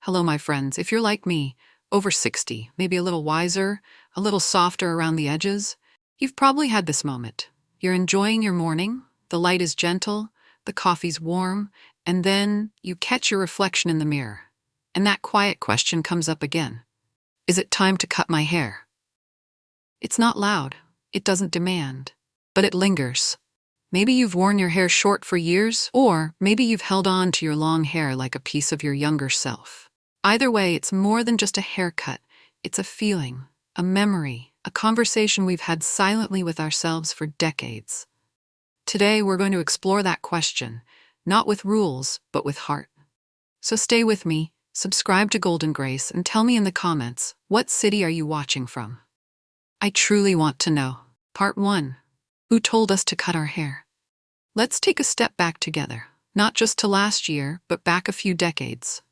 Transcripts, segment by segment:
Hello, my friends. If you're like me, over 60, maybe a little wiser, a little softer around the edges, you've probably had this moment. You're enjoying your morning, the light is gentle, the coffee's warm, and then you catch your reflection in the mirror. And that quiet question comes up again. Is it time to cut my hair? It's not loud, it doesn't demand, but it lingers. Maybe you've worn your hair short for years, or maybe you've held on to your long hair like a piece of your younger self. Either way, it's more than just a haircut. It's a feeling, a memory, a conversation we've had silently with ourselves for decades. Today, we're going to explore that question, not with rules, but with heart. So stay with me, subscribe to Golden Grace, and tell me in the comments, what city are you watching from? I truly want to know. Part 1. Who told us to cut our hair? Let's take a step back together, not just to last year, but back a few decades.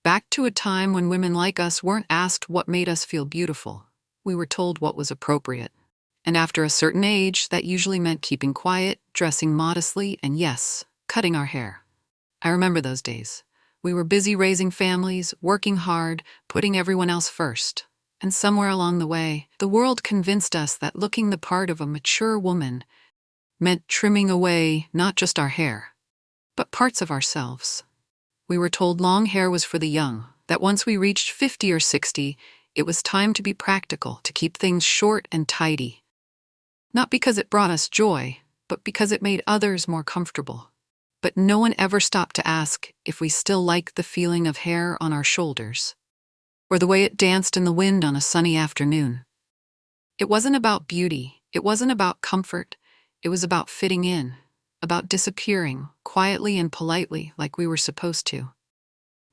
Back to a time when women like us weren't asked what made us feel beautiful. We were told what was appropriate. And after a certain age, that usually meant keeping quiet, dressing modestly, and yes, cutting our hair. I remember those days. We were busy raising families, working hard, putting everyone else first. And somewhere along the way, the world convinced us that looking the part of a mature woman meant trimming away not just our hair, but parts of ourselves. We were told long hair was for the young, that once we reached 50 or 60, it was time to be practical, to keep things short and tidy. Not because it brought us joy, but because it made others more comfortable. But no one ever stopped to ask if we still liked the feeling of hair on our shoulders, or the way it danced in the wind on a sunny afternoon. It wasn't about beauty, it wasn't about comfort, it was about fitting in, about disappearing, quietly and politely, like we were supposed to.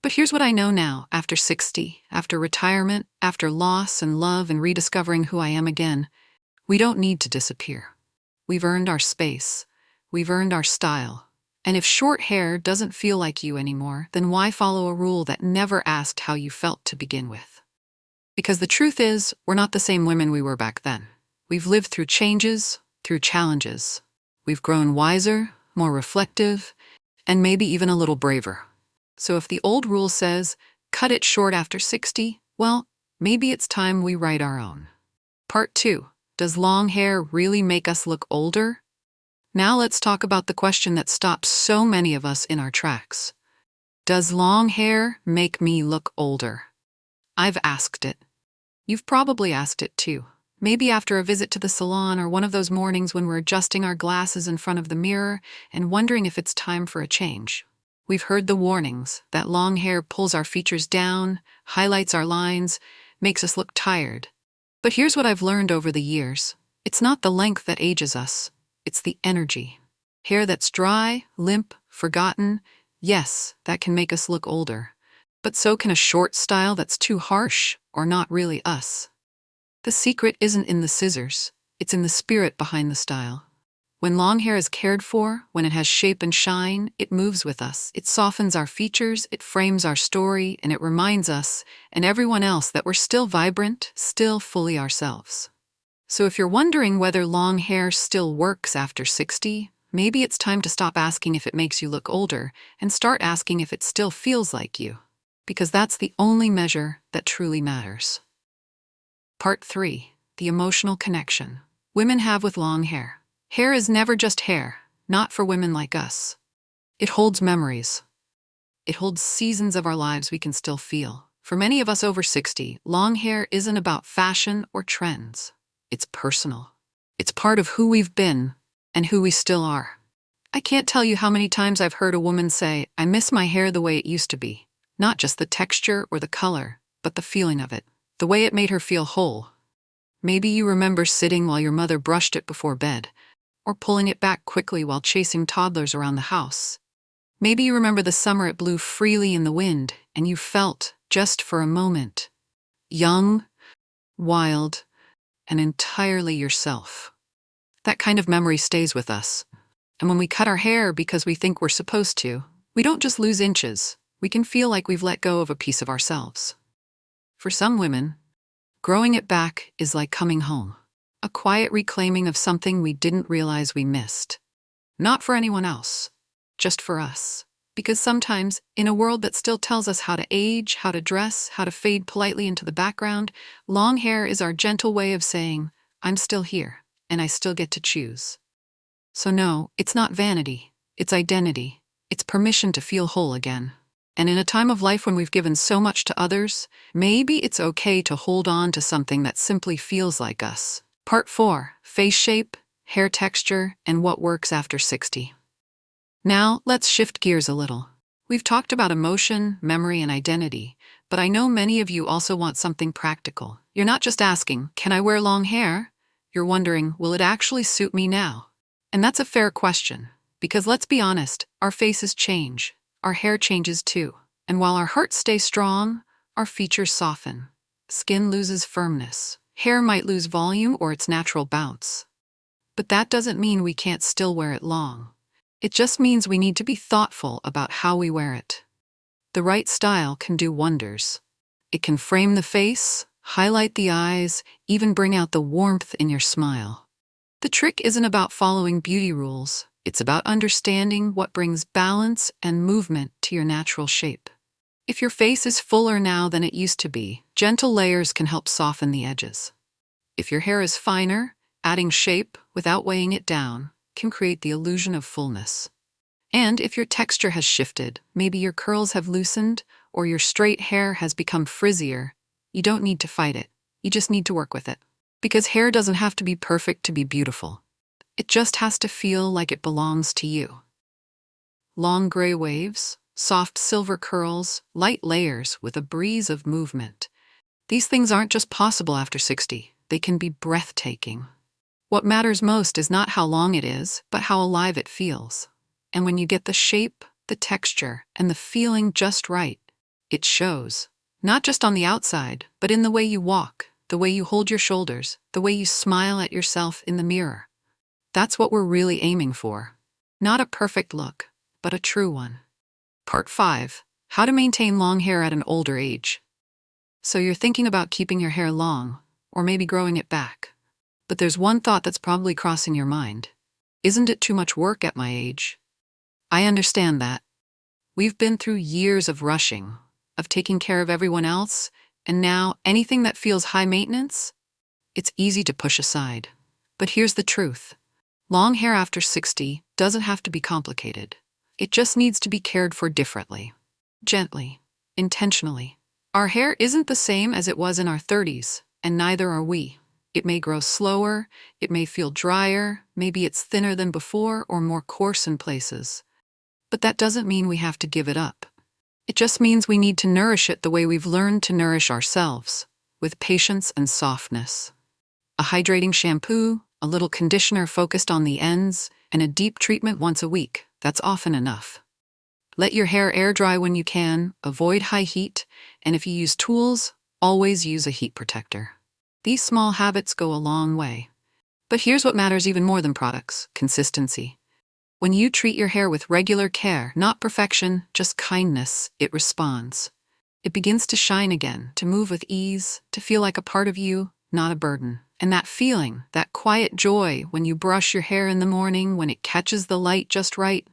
But here's what I know now, after 60, after retirement, after loss and love and rediscovering who I am again, we don't need to disappear. We've earned our space, we've earned our style. And if short hair doesn't feel like you anymore, then why follow a rule that never asked how you felt to begin with? Because the truth is, we're not the same women we were back then. We've lived through changes, through challenges. We've grown wiser, more reflective, and maybe even a little braver. So if the old rule says, cut it short after 60, well, maybe it's time we write our own. Part 2. Does long hair really make us look older? Now let's talk about the question that stops so many of us in our tracks. Does long hair make me look older? I've asked it. You've probably asked it too. Maybe after a visit to the salon or one of those mornings when we're adjusting our glasses in front of the mirror and wondering if it's time for a change. We've heard the warnings that long hair pulls our features down, highlights our lines, makes us look tired. But here's what I've learned over the years. It's not the length that ages us. It's the energy. Hair that's dry, limp, forgotten, yes, that can make us look older. But so can a short style that's too harsh or not really us. The secret isn't in the scissors, it's in the spirit behind the style. When long hair is cared for, when it has shape and shine, it moves with us. It softens our features, it frames our story, and it reminds us and everyone else that we're still vibrant, still fully ourselves. So if you're wondering whether long hair still works after 60, maybe it's time to stop asking if it makes you look older and start asking if it still feels like you. Because that's the only measure that truly matters. Part 3. The emotional connection women have with long hair. Hair is never just hair, not for women like us. It holds memories. It holds seasons of our lives we can still feel. For many of us over 60, long hair isn't about fashion or trends. It's personal. It's part of who we've been and who we still are. I can't tell you how many times I've heard a woman say, I miss my hair the way it used to be. Not just the texture or the color, but the feeling of it. The way it made her feel whole. Maybe you remember sitting while your mother brushed it before bed, or pulling it back quickly while chasing toddlers around the house. Maybe you remember the summer it blew freely in the wind, and you felt, just for a moment, young, wild, and entirely yourself. That kind of memory stays with us. And when we cut our hair because we think we're supposed to, we don't just lose inches, we can feel like we've let go of a piece of ourselves. For some women, growing it back is like coming home, a quiet reclaiming of something we didn't realize we missed. Not for anyone else, just for us. Because sometimes, in a world that still tells us how to age, how to dress, how to fade politely into the background, long hair is our gentle way of saying, I'm still here, and I still get to choose. So no, it's not vanity. It's identity. It's permission to feel whole again. And in a time of life when we've given so much to others, maybe it's okay to hold on to something that simply feels like us. Part 4. Face shape, hair texture, and what works after 60. Now, let's shift gears a little. We've talked about emotion, memory, and identity, but I know many of you also want something practical. You're not just asking, can I wear long hair? You're wondering, will it actually suit me now? And that's a fair question, because let's be honest, our faces change. Our hair changes too. And while our hearts stay strong, our features soften. Skin loses firmness. Hair might lose volume or its natural bounce. But that doesn't mean we can't still wear it long. It just means we need to be thoughtful about how we wear it. The right style can do wonders. It can frame the face, highlight the eyes, even bring out the warmth in your smile. The trick isn't about following beauty rules. It's about understanding what brings balance and movement to your natural shape. If your face is fuller now than it used to be, gentle layers can help soften the edges. If your hair is finer, adding shape without weighing it down can create the illusion of fullness. And if your texture has shifted, maybe your curls have loosened or your straight hair has become frizzier, you don't need to fight it. You just need to work with it. Because hair doesn't have to be perfect to be beautiful. It just has to feel like it belongs to you. Long gray waves, soft silver curls, light layers with a breeze of movement. These things aren't just possible after 60. They can be breathtaking. What matters most is not how long it is, but how alive it feels. And when you get the shape, the texture, and the feeling just right, it shows. Not just on the outside, but in the way you walk, the way you hold your shoulders, the way you smile at yourself in the mirror. That's what we're really aiming for. Not a perfect look, but a true one. Part 5. How to maintain long hair at an older age. So you're thinking about keeping your hair long, or maybe growing it back. But there's one thought that's probably crossing your mind. Isn't it too much work at my age? I understand that. We've been through years of rushing, of taking care of everyone else, and now anything that feels high maintenance, it's easy to push aside. But here's the truth. Long hair after 60 doesn't have to be complicated. It just needs to be cared for differently. Gently. Intentionally. Our hair isn't the same as it was in our 30s, and neither are we. It may grow slower, it may feel drier, maybe it's thinner than before or more coarse in places. But that doesn't mean we have to give it up. It just means we need to nourish it the way we've learned to nourish ourselves, with patience and softness. A hydrating shampoo, a little conditioner focused on the ends, and a deep treatment once a week, that's often enough. Let your hair air dry when you can, avoid high heat, and if you use tools, always use a heat protector. These small habits go a long way. But here's what matters even more than products: consistency. When you treat your hair with regular care, not perfection, just kindness, it responds. It begins to shine again, to move with ease, to feel like a part of you, not a burden. And that feeling, that quiet joy when you brush your hair in the morning, when it catches the light just right,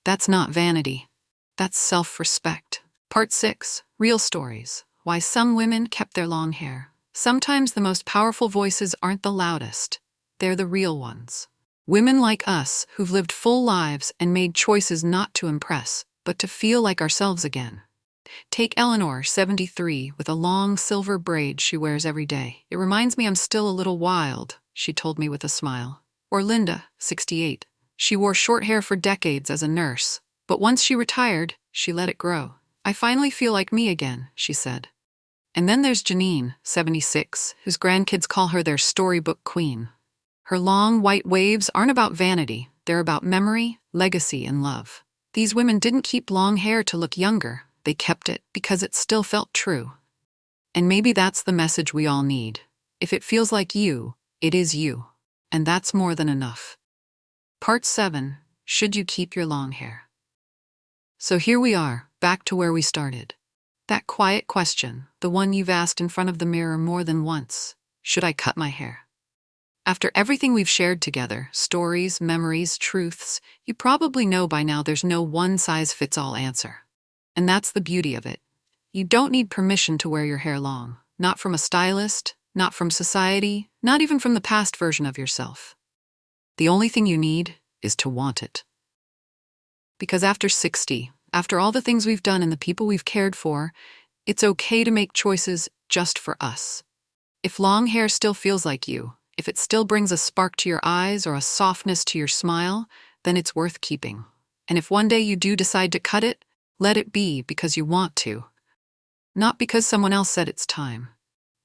that's not vanity. That's self-respect. Part 6. Real stories. Why some women kept their long hair. Sometimes the most powerful voices aren't the loudest. They're the real ones. Women like us who've lived full lives and made choices not to impress, but to feel like ourselves again. Take Eleanor, 73, with a long silver braid she wears every day. It reminds me I'm still a little wild, she told me with a smile. Or Linda, 68. She wore short hair for decades as a nurse, but once she retired, she let it grow. I finally feel like me again, she said. And then there's Janine, 76, whose grandkids call her their storybook queen. Her long white waves aren't about vanity, they're about memory, legacy, and love. These women didn't keep long hair to look younger. They kept it because it still felt true. And maybe that's the message we all need. If it feels like you, it is you. And that's more than enough. Part 7. Should you keep your long hair? So here we are, back to where we started. That quiet question, the one you've asked in front of the mirror more than once. Should I cut my hair? After everything we've shared together, stories, memories, truths, you probably know by now there's no one-size-fits-all answer. And that's the beauty of it. You don't need permission to wear your hair long. Not from a stylist, not from society, not even from the past version of yourself. The only thing you need is to want it. Because after 60, after all the things we've done and the people we've cared for, it's okay to make choices just for us. If long hair still feels like you, if it still brings a spark to your eyes or a softness to your smile, then it's worth keeping. And if one day you do decide to cut it, let it be because you want to. Not because someone else said it's time.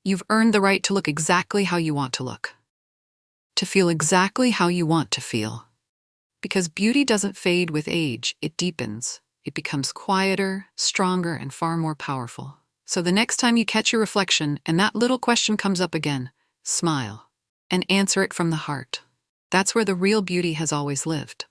You've earned the right to look exactly how you want to look. To feel exactly how you want to feel. Because beauty doesn't fade with age, it deepens. It becomes quieter, stronger, and far more powerful. So the next time you catch your reflection and that little question comes up again, smile and answer it from the heart. That's where the real beauty has always lived.